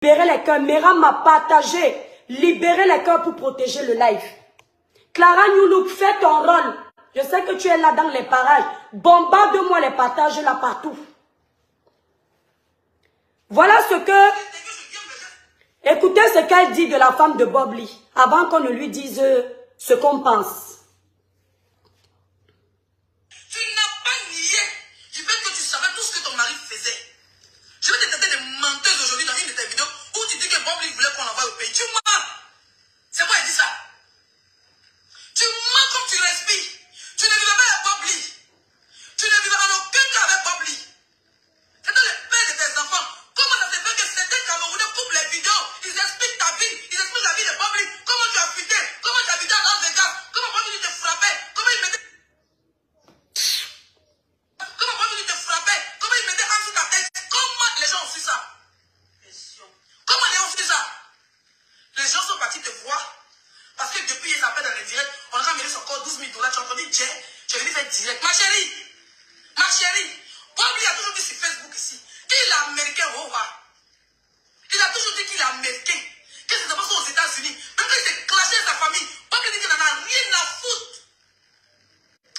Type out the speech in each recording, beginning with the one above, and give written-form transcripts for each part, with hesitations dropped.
libérer les cœurs. Méram m'a partagé. Libérer les cœurs pour protéger le live. Clara Newlook, fais ton rôle. Je sais que tu es là dans les parages. Bombarde-moi les partages là partout. Voilà ce que... Écoutez ce qu'elle dit de la femme de Bob Lee, avant qu'on ne lui dise ce qu'on pense. Tu n'as pas nié du fait que tu savais tout ce que ton mari faisait. Je vais te traiter de menteuse aujourd'hui dans une de tes vidéos où tu dis que Bob Lee voulait qu'on l'envoie au pays. Tu mens. C'est moi qui dis ça. Tu mens comme tu respires. Tu ne vivais pas avec Bob Lee. Tu ne vivais en aucun cas avec Bob Lee. C'était le père de tes enfants. Comment ça se fait que certains Camerounais coupent les vidéos, ils expliquent ta vie, ils expliquent la vie de Bob Lee, comment tu as fuité, comment tu as habité à Las Vegas, comment Bob Lee te frappait, comment il mettait... Comment Bob Lee te frappait, comment il mettait en dessous ta tête, comment les gens ont su ça? Comment les gens ont su ça? Les gens sont partis te voir, parce que depuis ils appellent dans les directs, on a ramené son corps 12 000 $, tu as entendu Jay, tu es venu faire direct. Ma chérie, Bob Lee a toujours dit sur Facebook ici, qu'il est américain, il a toujours dit qu'il est américain, que ses enfants sont aux États-Unis. Même quand il s'est clashé avec sa famille, Bob Lee dit qu'il n'en a rien à foutre.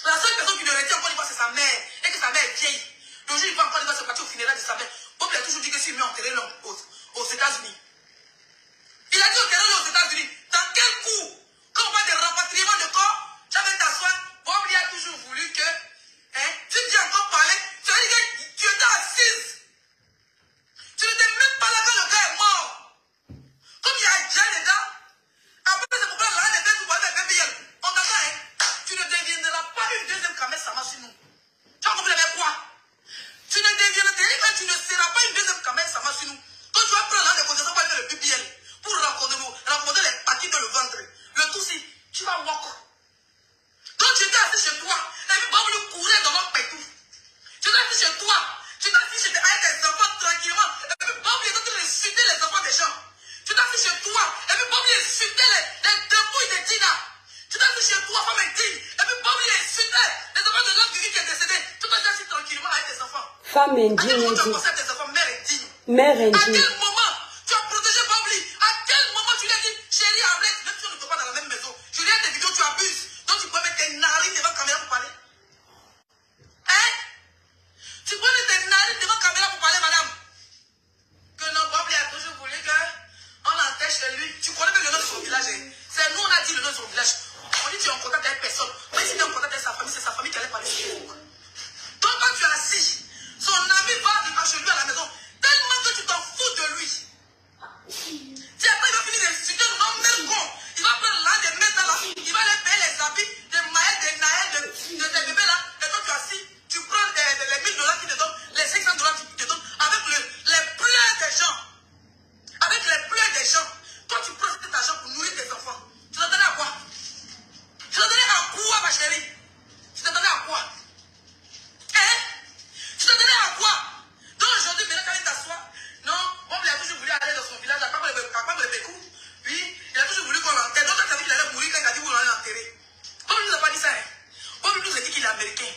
La seule personne qui le retient encore une fois, c'est sa mère, et que sa mère est vieille. Le jour où il va encore se partir au funérail de sa mère, Bob Lee a toujours dit que s'il met enterré aux États-Unis. Il a dit enterré aux États-Unis. Dans quel coup, quand on parle de rapatriement de corps, j'avais t'asseoir, Bob Lee a toujours voulu que, tu dis encore parler, tu as dit que tu étais assise. Tu n'étais même pas là quand le gars est mort. Comme il y a déjà les gars, après c'est pourquoi l'arrêt des têtes pour aller avec BBL. On t'attend, tu ne deviendras pas une deuxième caméra, ça marche sur nous. Tu as compris avec quoi? Tu ne deviendras, tu ne seras pas une deuxième caméra, ça marche sur nous. Quand tu vas prendre l'arrêt des conditions pour aller le BBL, pour raconter les parties de le ventre, le tout si, tu vas walk. Quand tu étais assis chez toi, et puis Bob Lee courait dans notre pétou. Tu étais assis chez toi, tu étais assis chez avec tes enfants tranquillement, et puis Bob Lee est en train d'insulter les enfants des gens. Tu étais assis chez toi, et puis Bob Lee insultait les dépouilles de Tina. Tu étais assis chez toi, femme indigne, et puis Bob Lee insultait les enfants de l'homme qui est décédé. Tu étais assis tranquillement avec tes enfants. Femme indigne. À quel moment tu as pensé à tes enfants, mère indigne? Mère À indigne. quel moment tu as protégé Bob Lee? À quel moment tu lui as dit, chérie, Arlette, même si on ne peut pas dans la même maison, je regarde tes vidéos, tu abuses. Donc tu peux mettre tes narines devant la caméra pour parler. Tu peux mettre tes narines devant la caméra pour parler, madame. Que non, Bob Lee a toujours voulu qu'on l'empêche chez lui. Tu connais même le nom de son village. C'est nous, on a dit le nom de son village. On dit tu es en contact avec personne. Mais si tu es en contact avec sa famille, c'est sa famille qui allait parler sur Facebook. Donc quand tu es assis, son ami va chez lui à la maison, tellement que tu t'en fous de lui. Si après il va finir d'insulter l'homme même con, il va prendre l'un des mettre là, il va les payer les habits de Maël, de Naël, de tes bébés là, et toi tu es assis, tu prends les 1 000 $ qu'il te donne, les 500 $ qu'il te donne, avec les pleurs des gens. Avec les pleurs des gens. Toi tu prends cet argent pour nourrir tes enfants. Tu t'en donnes à quoi? Tu t'en donnes à quoi, ma chérie? Tu t'en donnes à quoi? Tu t'en donnes à quoi? Donc aujourd'hui, maintenant quand il t'assoit, non, Bob Lee a toujours voulu aller dans son village, à part le Bécou. Oui, il a toujours voulu qu'on l'enterre. Donc quand tu as vu qu'il allait mourir, quand il a dit vous l'allez l'enterrer. Bob Lee nous a pas dit ça. Bob Lee nous a dit qu'il est américain,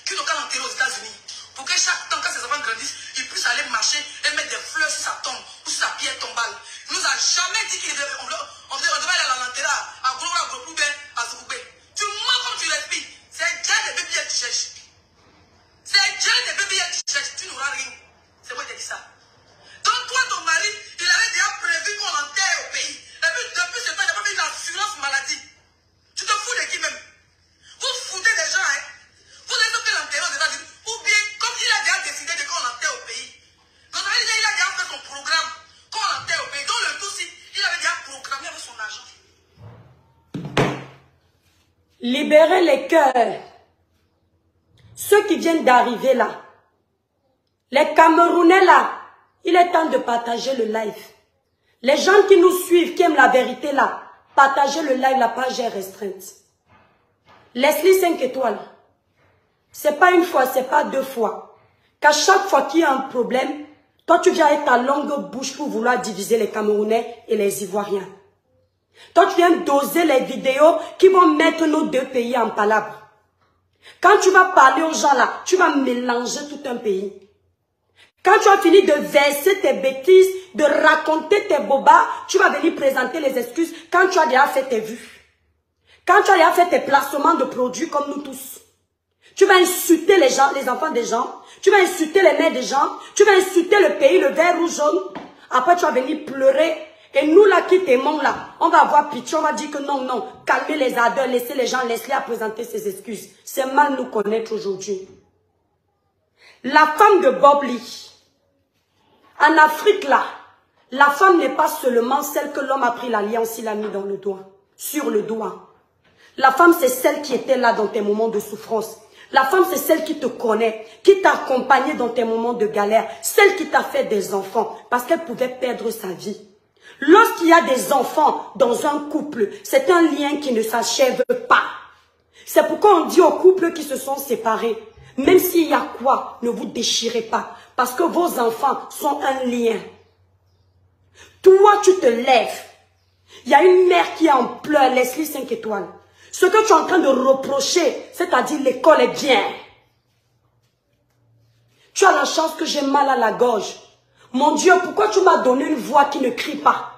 qu'il doit l'enterrer aux États-Unis. Pour que chaque temps, quand ses enfants grandissent, ils puissent aller marcher et mettre des fleurs sur sa tombe ou sur sa pierre tombale. Il nous a jamais dit qu'il devait, on devait aller à l'enterrer à Goloba, à Zoukoubé. Tu mens comme tu respires. C'est déjà des bébés que tu cherches. C'est déjà des bébés que tu cherches. Tu n'auras rien. C'est moi qui t'ai dit ça. Donc toi, ton mari, il avait déjà prévu qu'on l'enterre au pays. Et puis depuis ce temps, il n'a pas fait une assurance maladie. Tu te fous de qui même? Vous foutez des gens, Vous êtes que l'enterrer aux États-Unis. Ou bien, comme il a déjà décidé de qu'on l'enterre au pays. Donc il a déjà fait son programme qu'on l'enterre au pays. Donc le tout, il avait déjà programmé avec son argent. Libérez les cœurs. Ceux qui viennent d'arriver là. Les Camerounais là. Il est temps de partager le live. Les gens qui nous suivent, qui aiment la vérité là. Partagez le live, la page est restreinte. Leslie 5 étoiles. C'est pas une fois, c'est pas 2 fois. Qu'à chaque fois qu'il y a un problème, toi tu viens avec ta longue bouche pour vouloir diviser les Camerounais et les Ivoiriens. Toi tu viens doser les vidéos qui vont mettre nos 2 pays en palabre. Quand tu vas parler aux gens là, tu vas mélanger tout un pays. Quand tu as fini de verser tes bêtises, de raconter tes bobas, tu vas venir présenter les excuses quand tu as déjà fait tes vues. Quand tu as déjà fait tes placements de produits comme nous tous. Tu vas insulter les gens, les enfants des gens. Tu vas insulter les mères des gens. Tu vas insulter le pays, le vert, rouge, jaune. Après, tu vas venir pleurer. Et nous là qui t'aimons là, on va avoir pitié, on va dire que non, non. Calmez les ardeurs, laissez les gens, laissez-les à présenter ses excuses. C'est mal nous connaître aujourd'hui. La femme de Bob Lee. En Afrique, là, la femme n'est pas seulement celle que l'homme a pris l'alliance, il a mis dans le doigt, sur le doigt. La femme, c'est celle qui était là dans tes moments de souffrance. La femme, c'est celle qui te connaît, qui t'a accompagné dans tes moments de galère, celle qui t'a fait des enfants, parce qu'elle pouvait perdre sa vie. Lorsqu'il y a des enfants dans un couple, c'est un lien qui ne s'achève pas. C'est pourquoi on dit aux couples qui se sont séparés, même s'il y a quoi, ne vous déchirez pas. Parce que vos enfants sont un lien. Toi, tu te lèves. Il y a une mère qui est en pleurs, Leslie 5 étoiles. Ce que tu es en train de reprocher, c'est-à-dire l'école est bien. Tu as la chance que j'ai mal à la gorge. Mon Dieu, pourquoi tu m'as donné une voix qui ne crie pas?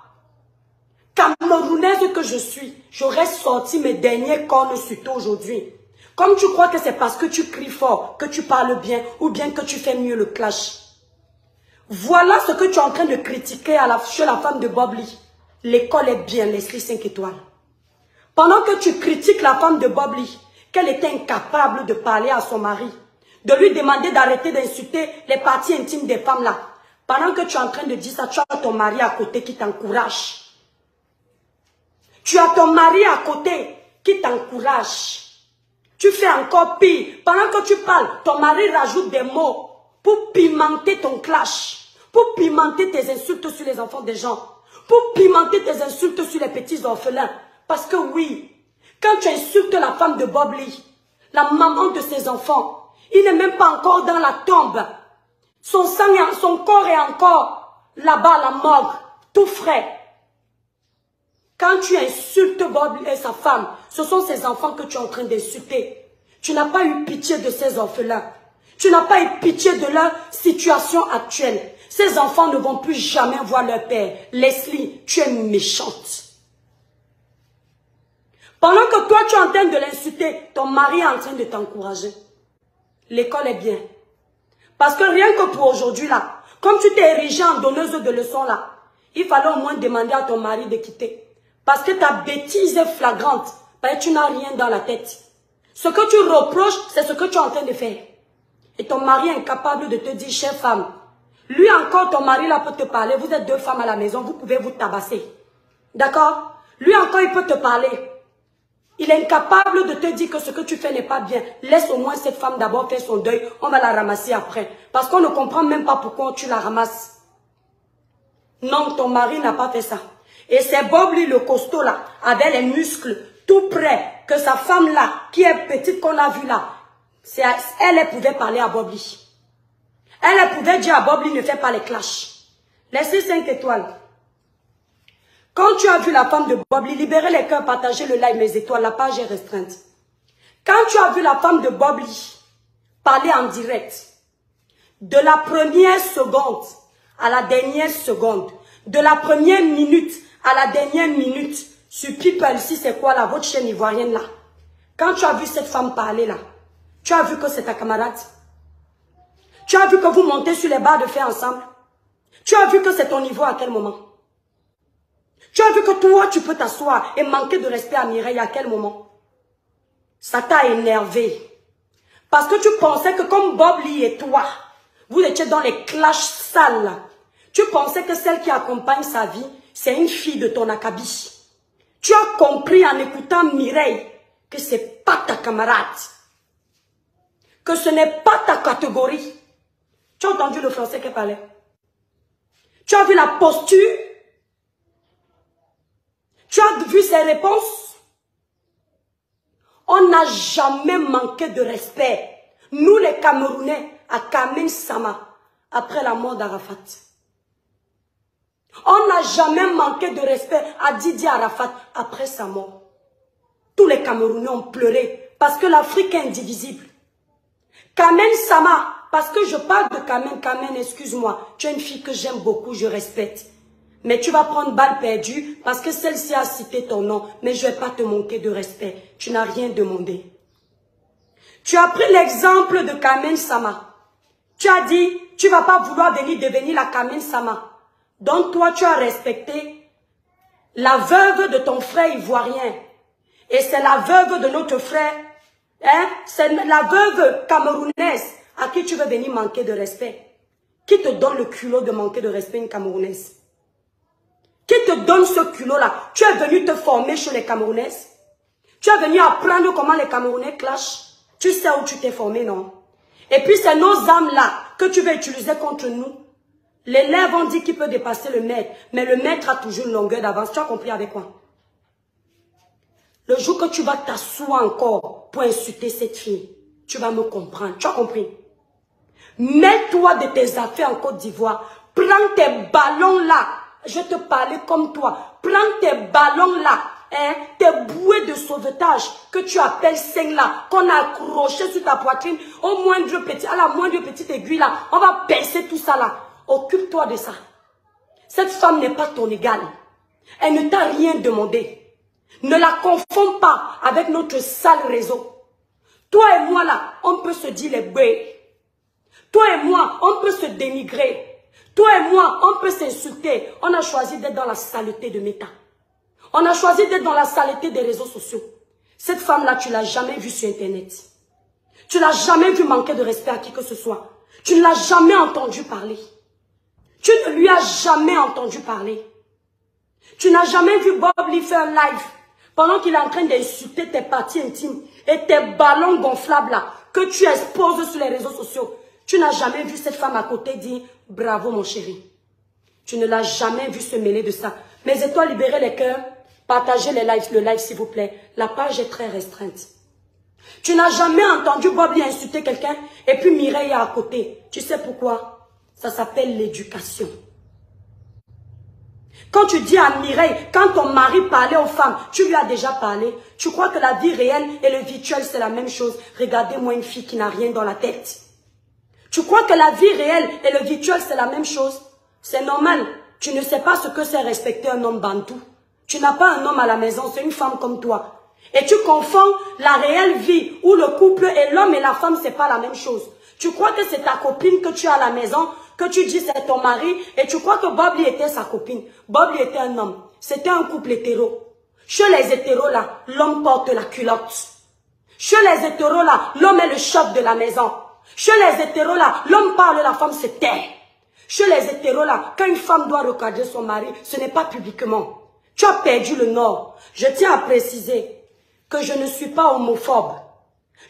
Camerounaise que je suis, j'aurais sorti mes derniers cornes sur toi aujourd'hui. Comme tu crois que c'est parce que tu cries fort, que tu parles bien, ou bien que tu fais mieux le clash. Voilà ce que tu es en train de critiquer chez la femme de Bob Lee. L'école est bien, Leslie 5 étoiles. Pendant que tu critiques la femme de Bob Lee, qu'elle était incapable de parler à son mari, de lui demander d'arrêter d'insulter les parties intimes des femmes là. Pendant que tu es en train de dire ça, tu as ton mari à côté qui t'encourage. Tu as ton mari à côté qui t'encourage. Tu fais encore pire. Pendant que tu parles, ton mari rajoute des mots pour pimenter ton clash, pour pimenter tes insultes sur les enfants des gens, pour pimenter tes insultes sur les petits orphelins. Parce que oui, quand tu insultes la femme de Bob Lee, la maman de ses enfants, il n'est même pas encore dans la tombe. Son sang, son corps est encore là-bas à la morgue, tout frais. Quand tu insultes Bob Lee et sa femme, ce sont ses enfants que tu es en train d'insulter. Tu n'as pas eu pitié de ces orphelins. Tu n'as pas eu pitié de leur situation actuelle. Ces enfants ne vont plus jamais voir leur père. Leslie, tu es méchante. Pendant que toi, tu es en train de l'insulter, ton mari est en train de t'encourager. L'école est bien. Parce que rien que pour aujourd'hui, là, comme tu t'es érigée en donneuse de leçons, là, il fallait au moins demander à ton mari de quitter. Parce que ta bêtise est flagrante. Parce que tu n'as rien dans la tête. Ce que tu reproches, c'est ce que tu es en train de faire. Et ton mari est incapable de te dire, chère femme, lui encore, ton mari là peut te parler. Vous êtes deux femmes à la maison, vous pouvez vous tabasser. D'accord? Lui encore, il peut te parler. Il est incapable de te dire que ce que tu fais n'est pas bien. Laisse au moins cette femme d'abord faire son deuil. On va la ramasser après. Parce qu'on ne comprend même pas pourquoi tu la ramasses. Non, ton mari n'a pas fait ça. Et c'est Bob Lee, le costaud là, avec les muscles tout près, que sa femme là, qui est petite qu'on a vue là, elle pouvait parler à Bob Lee. Elle pouvait dire à Bob Lee, ne fais pas les clashs. Laissez 5 étoiles. Quand tu as vu la femme de Bob Lee, libérez les cœurs, partagez le like, mes étoiles, la page est restreinte. Quand tu as vu la femme de Bob Lee parler en direct, de la première seconde à la dernière seconde, de la première minute à la dernière minute, sur People, si c'est quoi là, votre chaîne ivoirienne là, quand tu as vu cette femme parler là, tu as vu que c'est ta camarade. Tu as vu que vous montez sur les barres de fer ensemble. Tu as vu que c'est ton niveau à quel moment. Tu as vu que toi, tu peux t'asseoir et manquer de respect à Mireille à quel moment. Ça t'a énervé. Parce que tu pensais que comme Bob Lee et toi, vous étiez dans les clashs sales. Tu pensais que celle qui accompagne sa vie, c'est une fille de ton acabit. Tu as compris en écoutant Mireille que ce n'est pas ta camarade. Que ce n'est pas ta catégorie. Tu as entendu le français qu'elle parlait? Tu as vu la posture? Tu as vu ses réponses? On n'a jamais manqué de respect. Nous les Camerounais, à Kamen Sama, après la mort d'Arafat. On n'a jamais manqué de respect à Didier Arafat après sa mort. Tous les Camerounais ont pleuré parce que l'Afrique est indivisible. Kamen Sama parce que je parle de Carmen, excuse-moi, tu es une fille que j'aime beaucoup, je respecte. Mais tu vas prendre balle perdue parce que celle-ci a cité ton nom, mais je ne vais pas te manquer de respect. Tu n'as rien demandé. Tu as pris l'exemple de Carmen Sama. Tu as dit, tu ne vas pas vouloir venir devenir la Carmen Sama. Donc toi, tu as respecté la veuve de ton frère ivoirien. Et c'est la veuve de notre frère. Hein? C'est la veuve camerounaise à qui tu veux venir manquer de respect. Qui te donne le culot de manquer de respect, une Camerounaise? Qui te donne ce culot-là? Tu es venu te former chez les Camerounaises? Tu es venu apprendre comment les Camerounais clashent? Tu sais où tu t'es formé, non? Et puis c'est nos âmes-là que tu veux utiliser contre nous. L'élève, on dit qu'il peut dépasser le maître, mais le maître a toujours une longueur d'avance. Tu as compris avec quoi? Le jour que tu vas t'asseoir encore pour insulter cette fille, tu vas me comprendre. Tu as compris? Mets-toi de tes affaires en Côte d'Ivoire. Prends tes ballons-là. Je te parlais comme toi. Prends tes ballons-là. Hein, tes bouées de sauvetage que tu appelles sains là, qu'on a accroché sur ta poitrine, à la moindre petite aiguille là, on va percer tout ça là. Occupe-toi de ça. Cette femme n'est pas ton égale. Elle ne t'a rien demandé. Ne la confonds pas avec notre sale réseau. Toi et moi là, on peut se dire les bœufs. Toi et moi, on peut se dénigrer. Toi et moi, on peut s'insulter. On a choisi d'être dans la saleté de Meta. On a choisi d'être dans la saleté des réseaux sociaux. Cette femme-là, tu ne l'as jamais vue sur Internet. Tu ne l'as jamais vue manquer de respect à qui que ce soit. Tu ne l'as jamais entendu parler. Tu ne lui as jamais entendu parler. Tu n'as jamais vu Bob Lee faire un live pendant qu'il est en train d'insulter tes parties intimes et tes ballons gonflables là que tu exposes sur les réseaux sociaux. Tu n'as jamais vu cette femme à côté dire « Bravo mon chéri ». Tu ne l'as jamais vu se mêler de ça. Mes étoiles, libérez les cœurs. Partagez le live s'il vous plaît. La page est très restreinte. Tu n'as jamais entendu Bob Lee insulter quelqu'un et puis Mireille est à côté. Tu sais pourquoi? Ça s'appelle l'éducation. Quand tu dis à Mireille, quand ton mari parlait aux femmes, tu lui as déjà parlé. Tu crois que la vie réelle et le virtuel c'est la même chose? Regardez-moi une fille qui n'a rien dans la tête. Tu crois que la vie réelle et le virtuel c'est la même chose? C'est normal. Tu ne sais pas ce que c'est respecter un homme bantou. Tu n'as pas un homme à la maison, c'est une femme comme toi. Et tu confonds la réelle vie où le couple et l'homme et la femme, c'est pas la même chose. Tu crois que c'est ta copine que tu as à la maison, que tu dis c'est ton mari, et tu crois que Bob Lee était sa copine. Bob Lee était un homme. C'était un couple hétéro. Chez les hétéros là, l'homme porte la culotte. Chez les hétéros là, l'homme est le chef de la maison. Chez les hétéros là, l'homme parle, la femme se tait. Chez les hétéros là, quand une femme doit recadrer son mari, ce n'est pas publiquement. Tu as perdu le nord. Je tiens à préciser que je ne suis pas homophobe.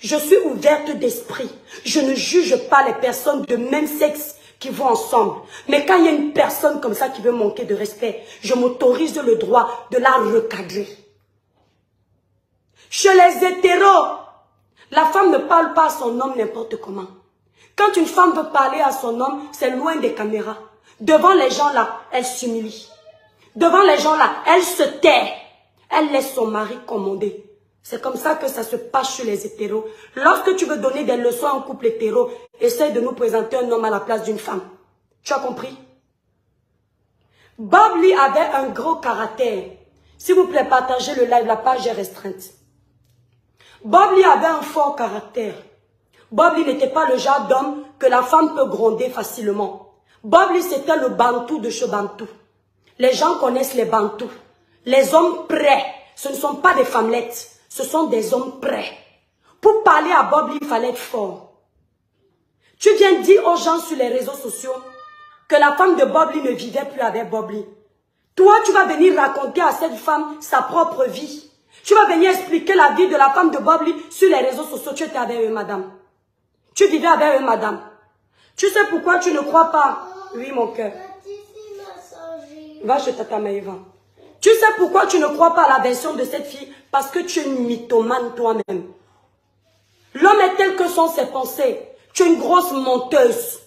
Je suis ouverte d'esprit. Je ne juge pas les personnes de même sexe qui vont ensemble. Mais quand il y a une personne comme ça qui veut manquer de respect, je m'autorise le droit de la recadrer. Chez les hétéros, la femme ne parle pas à son homme n'importe comment. Quand une femme veut parler à son homme, c'est loin des caméras. Devant les gens là, elle s'humilie. Devant les gens là, elle se tait. Elle laisse son mari commander. C'est comme ça que ça se passe chez les hétéros. Lorsque tu veux donner des leçons à un couple hétéro, essaye de nous présenter un homme à la place d'une femme. Tu as compris? Bob Lee avait un gros caractère. S'il vous plaît, partagez le live, la page est restreinte. Bob Lee avait un fort caractère. Bob Lee n'était pas le genre d'homme que la femme peut gronder facilement. Bob Lee, c'était le bantou de chez Bantou. Les gens connaissent les bantous. Les hommes prêts, ce ne sont pas des femmelettes. Ce sont des hommes prêts. Pour parler à Bob Lee, il fallait être fort. Tu viens dire aux gens sur les réseaux sociaux que la femme de Bob Lee ne vivait plus avec Bob Lee. Toi, tu vas venir raconter à cette femme sa propre vie. Tu vas venir expliquer la vie de la femme de Bob Lee sur les réseaux sociaux. Tu étais avec eux, madame. Tu vivais avec eux, madame. Tu sais pourquoi tu ne crois pas? Oui, mon cœur. Va chez Tata Maïva. Tu sais pourquoi tu ne crois pas à la version de cette fille? Parce que tu es une mythomane toi-même. L'homme est tel que sont ses pensées. Tu es une grosse menteuse.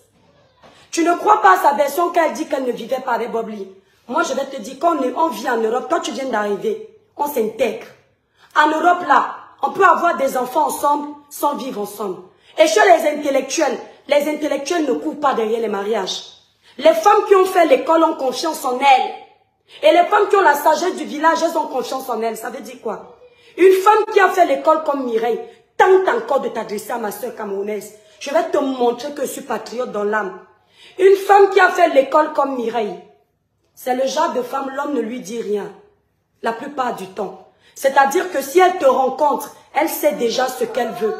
Tu ne crois pas à sa version qu'elle dit qu'elle ne vivait pas avec Bob Lee. Moi, je vais te dire, quand on vit en Europe, quand tu viens d'arriver, on s'intègre. En Europe, là, on peut avoir des enfants ensemble sans vivre ensemble. Et chez les intellectuels, les intellectuels ne courent pas derrière les mariages. Les femmes qui ont fait l'école ont confiance en elles. Et les femmes qui ont la sagesse du village, elles ont confiance en elles. Ça veut dire quoi? Une femme qui a fait l'école comme Mireille, tente encore de t'adresser à ma soeur camerounaise. Je vais te montrer que je suis patriote dans l'âme. Une femme qui a fait l'école comme Mireille, c'est le genre de femme, l'homme ne lui dit rien. La plupart du temps. C'est-à-dire que si elle te rencontre, elle sait déjà ce qu'elle veut.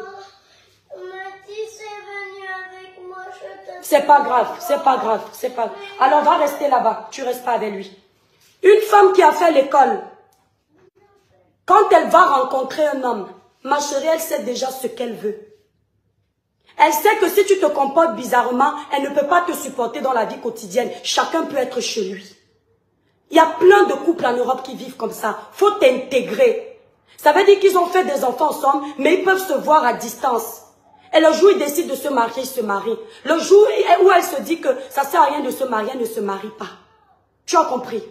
C'est pas grave, c'est pas grave, c'est pas grave. Alors va rester là-bas, tu restes pas avec lui. Une femme qui a fait l'école, quand elle va rencontrer un homme, ma chérie, elle sait déjà ce qu'elle veut. Elle sait que si tu te comportes bizarrement, elle ne peut pas te supporter dans la vie quotidienne. Chacun peut être chez lui. Il y a plein de couples en Europe qui vivent comme ça. Faut t'intégrer. Ça veut dire qu'ils ont fait des enfants ensemble, mais ils peuvent se voir à distance. Et le jour où ils décident de se marier, ils se marient. Le jour où elle se dit que ça ne sert à rien de se marier, elle ne se marie pas. Tu as compris?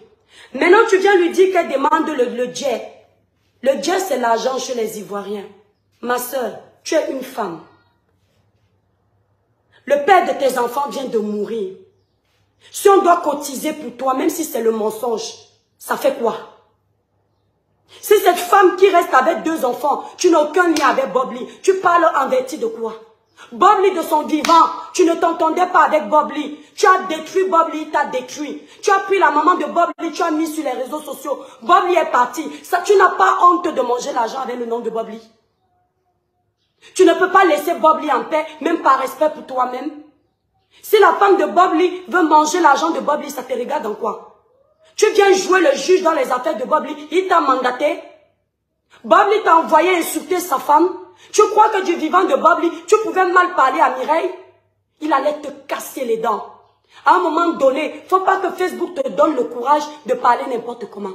Maintenant, tu viens lui dire qu'elle demande le djet. Le djet, c'est l'argent chez les Ivoiriens. Ma soeur, tu es une femme. Le père de tes enfants vient de mourir. Si on doit cotiser pour toi, même si c'est le mensonge, ça fait quoi? Si cette femme qui reste avec 2 enfants, tu n'as aucun lien avec Bobli, tu parles en vertu de quoi? Bobli de son vivant, tu ne t'entendais pas avec Bobli. Tu as détruit Bobli, il t'a détruit. Tu as pris la maman de Bobli, tu as mis sur les réseaux sociaux. Bobli est parti. Ça, tu n'as pas honte de manger l'argent avec le nom de Bobli. Tu ne peux pas laisser Bobli en paix, même par respect pour toi-même. Si la femme de Bobli veut manger l'argent de Bobli, ça te regarde dans quoi? Tu viens jouer le juge dans les affaires de Bobli, il t'a mandaté. Bobli t'a envoyé insulter sa femme. Tu crois que du vivant de Bobli, tu pouvais mal parler à Mireille? Il allait te casser les dents. À un moment donné, il ne faut pas que Facebook te donne le courage de parler n'importe comment.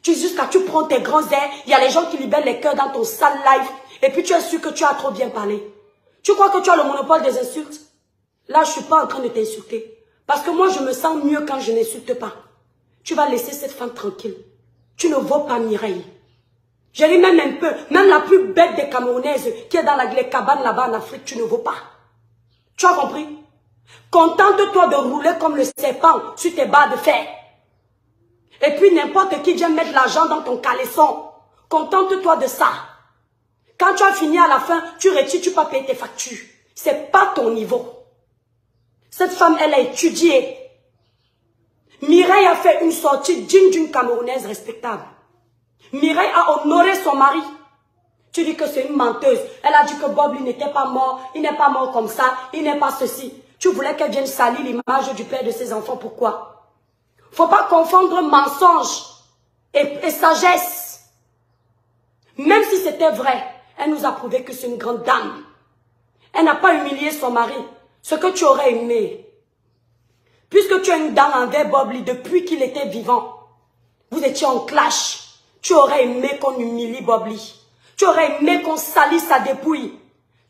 Jusqu'à tu prends tes grands airs, il y a les gens qui libèrent les cœurs dans ton sale live, et puis tu es sûr que tu as trop bien parlé. Tu crois que tu as le monopole des insultes? Là, je ne suis pas en train de t'insulter. Parce que moi, je me sens mieux quand je n'insulte pas. Tu vas laisser cette femme tranquille. Tu ne vaux pas Mireille. Je dis même un peu, même la plus bête des Camerounaises qui est dans les cabanes là-bas en Afrique, tu ne vaux pas. Tu as compris? Contente-toi de rouler comme le serpent sur tes barres de fer. Et puis n'importe qui vient mettre l'argent dans ton caleçon. Contente-toi de ça. Quand tu as fini à la fin, tu retires, tu peux payer tes factures. C'est pas ton niveau. Cette femme, elle a étudié. Mireille a fait une sortie digne d'une Camerounaise respectable. Mireille a honoré son mari. Tu dis que c'est une menteuse. Elle a dit que Bob, il n'était pas mort. Il n'est pas mort comme ça. Il n'est pas ceci. Tu voulais qu'elle vienne salir l'image du père de ses enfants. Pourquoi? Faut pas confondre mensonge et sagesse. Même si c'était vrai, elle nous a prouvé que c'est une grande dame. Elle n'a pas humilié son mari. Ce que tu aurais aimé. Puisque tu es une dame envers Bobli depuis qu'il était vivant. Vous étiez en clash. Tu aurais aimé qu'on humilie Bobli. Tu aurais aimé qu'on salisse sa dépouille.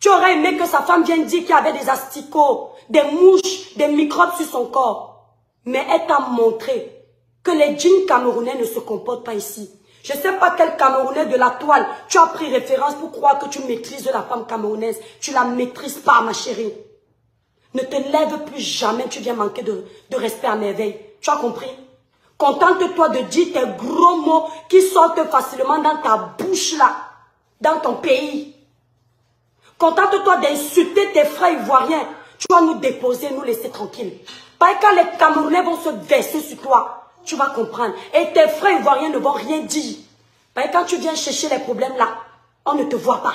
Tu aurais aimé que sa femme vienne dire qu'il y avait des asticots, des mouches, des microbes sur son corps. Mais elle t'a montré que les djinns camerounais ne se comportent pas ici. Je ne sais pas quel Camerounais de la toile tu as pris référence pour croire que tu maîtrises la femme camerounaise. Tu ne la maîtrises pas, ma chérie. Ne te lève plus jamais, tu viens manquer de respect à merveille. Tu as compris? Contente-toi de dire tes gros mots qui sortent facilement dans ta bouche là, dans ton pays. Contente-toi d'insulter tes frères ivoiriens. Tu vas nous déposer, nous laisser tranquilles. Parce que quand les Camerounais vont se verser sur toi, tu vas comprendre. Et tes frères ivoiriens ne vont rien dire. Parce que quand tu viens chercher les problèmes là, on ne te voit pas.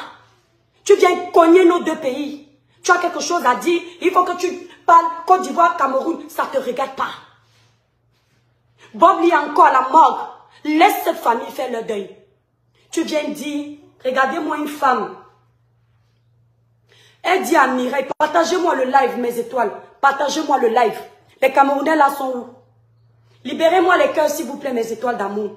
Tu viens cogner nos 2 pays. Tu as quelque chose à dire, il faut que tu parles Côte d'Ivoire, Cameroun, ça ne te regarde pas. Bob lit encore à la morgue. Laisse cette famille faire le deuil. Tu viens dire, regardez-moi une femme. Elle dit à Mireille, partagez-moi le live, mes étoiles. Partagez-moi le live. Les Camerounais là sont où? Libérez-moi les cœurs, s'il vous plaît, mes étoiles d'amour.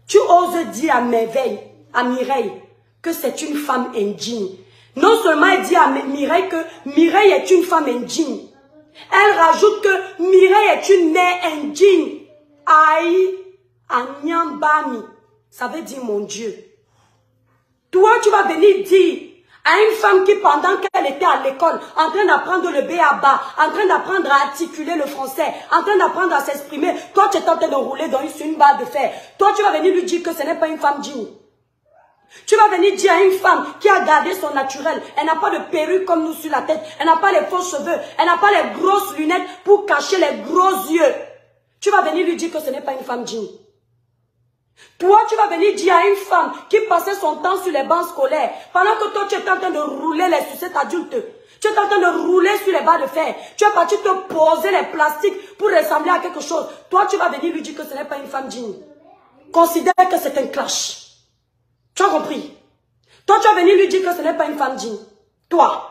Tu oses dire à merveille, à Mireille, que c'est une femme indigne. Non seulement elle dit à Mireille que Mireille est une femme indigne. Elle rajoute que Mireille est une mère indigne. Aïe, Anyambami. Ça veut dire mon Dieu. Toi, tu vas venir dire À une femme qui, pendant qu'elle était à l'école, en train d'apprendre le B.A.B.A., en train d'apprendre à articuler le français, en train d'apprendre à s'exprimer, toi tu es en train de rouler sur une barre de fer. Toi tu vas venir lui dire que ce n'est pas une femme digne. Tu vas venir dire à une femme qui a gardé son naturel, elle n'a pas de perruque comme nous sur la tête, elle n'a pas les faux cheveux, elle n'a pas les grosses lunettes pour cacher les gros yeux. Tu vas venir lui dire que ce n'est pas une femme digne. Toi, tu vas venir dire à une femme qui passait son temps sur les bancs scolaires, pendant que toi, tu es en train de rouler les sucettes adultes, tu es en train de rouler sur les barres de fer, tu es parti te poser les plastiques pour ressembler à quelque chose. Toi, tu vas venir lui dire que ce n'est pas une femme digne. Considère que c'est un clash. Tu as compris? Toi, tu vas venir lui dire que ce n'est pas une femme digne. Toi,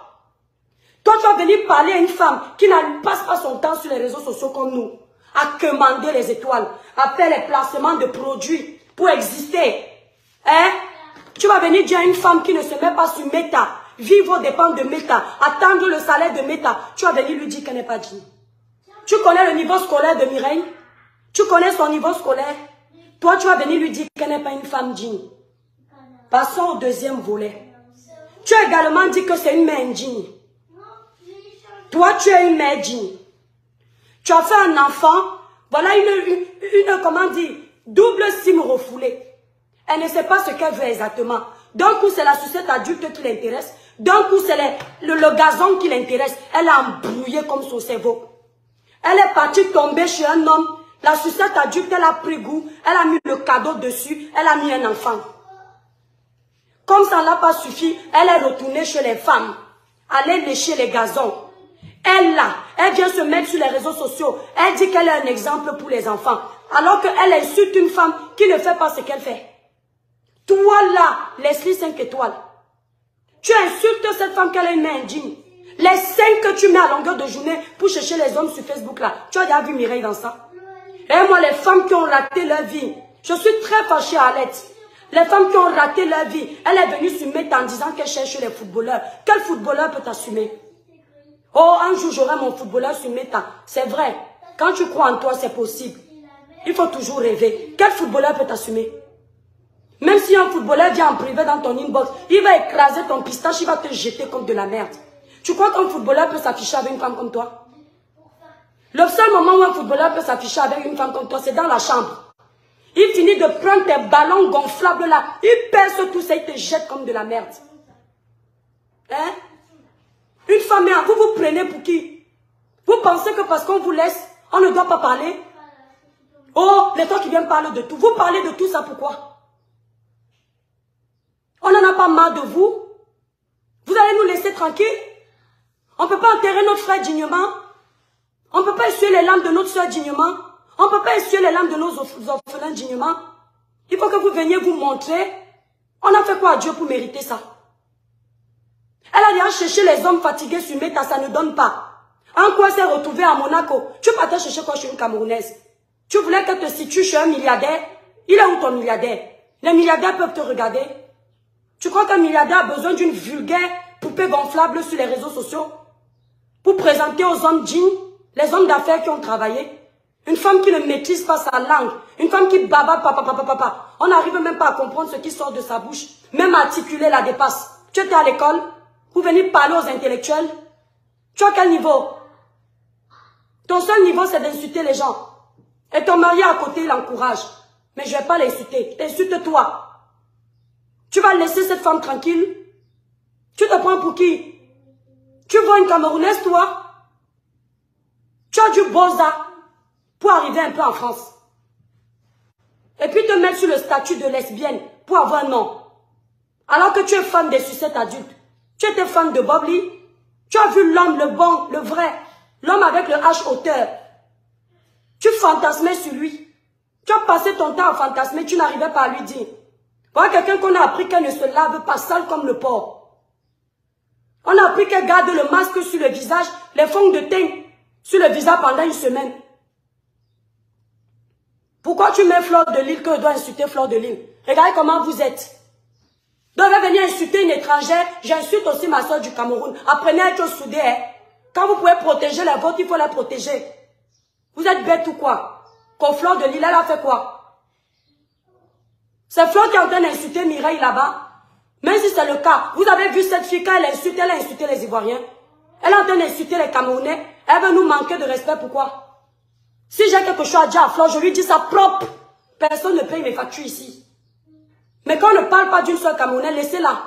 tu vas venir parler à une femme qui ne passe pas son temps sur les réseaux sociaux comme nous, à commander les étoiles, à faire les placements de produits pour exister. Hein? Tu vas venir dire à une femme qui ne se met pas sur Meta, vivre aux dépens de Meta, attendre le salaire de Meta. Tu vas venir lui dire qu'elle n'est pas digne. Tu connais le niveau scolaire de Mireille? Tu connais son niveau scolaire? Toi, tu vas venir lui dire qu'elle n'est pas une femme digne. Passons au deuxième volet. Tu as également dit que c'est une mère indigne. Toi, tu es une mère digne. Tu as fait un enfant, voilà comment dire, double SIM refoulée. Elle ne sait pas ce qu'elle veut exactement. D'un coup, c'est la sucette adulte qui l'intéresse. D'un coup, c'est le gazon qui l'intéresse. Elle a embrouillé comme son cerveau. Elle est partie tomber chez un homme. La sucette adulte, elle a pris goût. Elle a mis le cadeau dessus. Elle a mis un enfant. Comme ça n'a pas suffi, elle est retournée chez les femmes. Aller lécher les gazons. Elle là, elle vient se mettre sur les réseaux sociaux. Elle dit qu'elle est un exemple pour les enfants. Alors qu'elle insulte une femme qui ne fait pas ce qu'elle fait. Toi là, Leslie 5 étoiles. Tu insultes cette femme qu'elle est une mère indigne. Les 5 que tu mets à longueur de journée pour chercher les hommes sur Facebook là. Tu as déjà vu Mireille dans ça? Et moi, les femmes qui ont raté leur vie, je suis très fâchée à l'aide. Les femmes qui ont raté leur vie, elle est venue se mettre en disant qu'elle cherche les footballeurs. Quel footballeur peut t'assumer? Oh, un jour j'aurai mon footballeur sur Meta. C'est vrai. Quand tu crois en toi, c'est possible. Il faut toujours rêver. Quel footballeur peut t'assumer? Même si un footballeur vient en privé dans ton inbox, il va écraser ton pistache, il va te jeter comme de la merde. Tu crois qu'un footballeur peut s'afficher avec une femme comme toi? Le seul moment où un footballeur peut s'afficher avec une femme comme toi, c'est dans la chambre. Il finit de prendre tes ballons gonflables là. Il perce tout ça, il te jette comme de la merde. Hein? Une femme, vous vous prenez pour qui? Vous pensez que parce qu'on vous laisse, on ne doit pas parler? Oh, les gens qui viennent parler de tout. Vous parlez de tout ça pourquoi? On n'en a pas marre de vous? Vous allez nous laisser tranquilles? On ne peut pas enterrer notre frère dignement? On ne peut pas essuyer les larmes de notre soeur dignement? On ne peut pas essuyer les larmes de nos orphelins dignement. Il faut que vous veniez vous montrer. On a fait quoi à Dieu pour mériter ça? Elle a déjà cherché les hommes fatigués sur Meta, ça ne donne pas. En quoi s'est retrouvée à Monaco? Tu partais chercher quoi chez une Camerounaise? Tu voulais qu'elle te situe chez un milliardaire? Il est où ton milliardaire? Les milliardaires peuvent te regarder. Tu crois qu'un milliardaire a besoin d'une vulgaire poupée gonflable sur les réseaux sociaux? Pour présenter aux hommes dignes, les hommes d'affaires qui ont travaillé? Une femme qui ne maîtrise pas sa langue. Une femme qui babarde papa. On n'arrive même pas à comprendre ce qui sort de sa bouche. Même articuler la dépasse. Tu étais à l'école pour venir parler aux intellectuels. Tu as quel niveau? Ton seul niveau, c'est d'insulter les gens. Et ton mari à côté, il encourage. Mais je ne vais pas l'insulter. Insulte-toi. Tu vas laisser cette femme tranquille? Tu te prends pour qui? Tu vois une Camerounaise, toi? Tu as du boza pour arriver un peu en France. Et puis te mettre sur le statut de lesbienne pour avoir un nom. Alors que tu es fan des sucettes adultes. Tu étais fan de Bob Lee. Tu as vu l'homme, le bon, le vrai. L'homme avec le H hauteur. Tu fantasmais sur lui. Tu as passé ton temps à fantasmer, tu n'arrivais pas à lui dire. Voilà quelqu'un qu'on a appris qu'elle ne se lave pas, sale comme le porc. On a appris qu'elle garde le masque sur le visage, les fonds de teint sur le visage pendant une semaine. Pourquoi tu mets Fleur de Lille que je dois insulter Fleur de Lille? Regardez comment vous êtes. Donc, elle va venir insulter une étrangère. J'insulte aussi ma soeur du Cameroun. Apprenez à être soudés. Hein. Quand vous pouvez protéger la vôtre, il faut la protéger. Vous êtes bête ou quoi? Quand Fleur de Lille, elle a fait quoi? C'est Fleur qui est en train d'insulter Mireille là-bas. Même si c'est le cas, vous avez vu cette fille quand elle a insulté les Ivoiriens. Elle est en train d'insulter les Camerounais. Elle veut nous manquer de respect, pourquoi? Si j'ai quelque chose à dire à Flore, je lui dis ça propre. Personne ne paye mes factures ici. Mais quand on ne parle pas d'une seule Camerounaise, laissez-la.